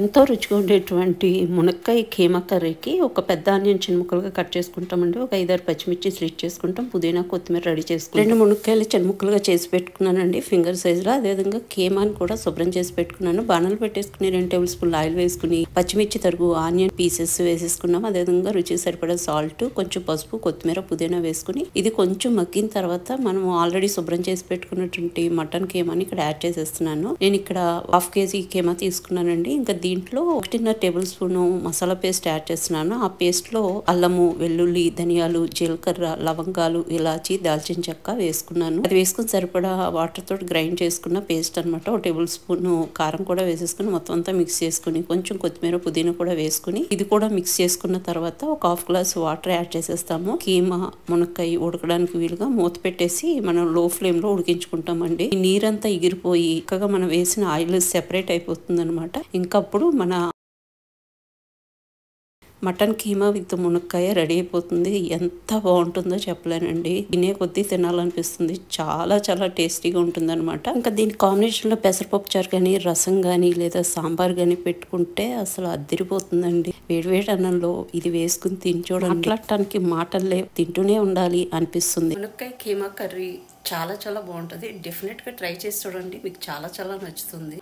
ఎంతో రుచిగా ఉండేటువంటి మునక్కాయ కీమా కర్రీకి ఒక పెద్ద ఆనియన్ చిన్న ముక్కలుగా కట్ చేసుకుంటామండి. ఒక 5-6 పచ్చిమిర్చి స్లిట్ చేసుకుంటాం. పుదీనా కొత్తిమీర రెడీ చేసుకుంటాం. 2 మునక్కాయలు చిన్న ముక్కలుగా చేసి పెట్టుకున్నానండి ఫింగర్ సైజులో. అదేవిధంగా కీమాని కూడా శుభ్రం చేసి పెట్టుకున్నాను. బాణలు పెట్టేసుకుని 2 టేబుల్ స్పూన్లు ఆయిల్ వేసుకుని పచ్చిమిర్చి తరుగు ఆనియన్ పీసెస్ వేసేసుకున్నాం. అదేవిధంగా రుచికి సరిపడా సాల్ట్, కొంచెం పసుపు, కొత్తిమీర, పుదీనా వేసుకుని ఇది కొంచెం మగ్గిన తర్వాత మనం ఆల్రెడీ శుభ్రం చేసి పెట్టుకున్నటువంటి మటన్ కీమాని ఇక్కడ యాడ్ చేసేస్తున్నాను. నేను ఇక్కడ 1/2 కేజీ కీమా తీసుకున్నానండి. ఇంకా దీంట్లో 1.5 tablespoon masala paste add చేస్తున్నాను. ఆ పేస్ట్ లో అల్లము, వెల్లుల్లి, ధనియాలు, జీలకర్ర, లవంగాలు, ఇలాచి, దాల్చిన చెక్క వేసుకున్నాను. అది వేసుకుని సరిపడా వాటర్ తోటి గ్రైండ్ చేసుకున్న పేస్ట్ అనమాట. 1 టేబుల్ స్పూన్ కారం కూడా వేసేసుకుని మొత్తం అంతా మిక్స్ చేసుకుని కొంచెం కొత్తిమీర, పుదీనా కూడా వేసుకుని ఇది కూడా మిక్స్ చేసుకున్న తర్వాత ఒక 1/2 గ్లాస్ వాటర్ యాడ్ చేసేస్తాము. కీమా, మునక్కాయ ఉడకడానికి వీలుగా మూత పెట్టేసి మనం లో ఫ్లేమ్ లో ఉడికించుకుంటామండి. ఈ నీరంతా ఎగిరిపోయి చక్కగా మనం వేసిన ఆయిల్ సెపరేట్ అయిపోతుంది అనమాట. ఇంకా అప్పుడు మన మటన్ కీమా విత్ మునక్కాయ రెడీ అయిపోతుంది. ఎంత బాగుంటుందో చెప్పలేనండి. తినే కొద్దీ తినాలనిపిస్తుంది. చాలా చాలా టేస్టీగా ఉంటుంది అనమాట. ఇంకా దీని కాంబినేషన్ లో పెసరపప్పు చారు కానీ, రసం కానీ లేదా సాంబార్ కానీ పెట్టుకుంటే అసలు అద్దిరిపోతుందండి. వేడివేడి అన్నంలో ఇది వేసుకుని తిని చూడండి. మాట్లాడటానికి మాటల్లే, తింటూనే ఉండాలి అనిపిస్తుంది. మునక్కాయ కీమా కర్రీ చాలా చాలా బాగుంటుంది. డెఫినెట్ గా ట్రై చేసి చూడండి. మీకు చాలా చాలా నచ్చుతుంది.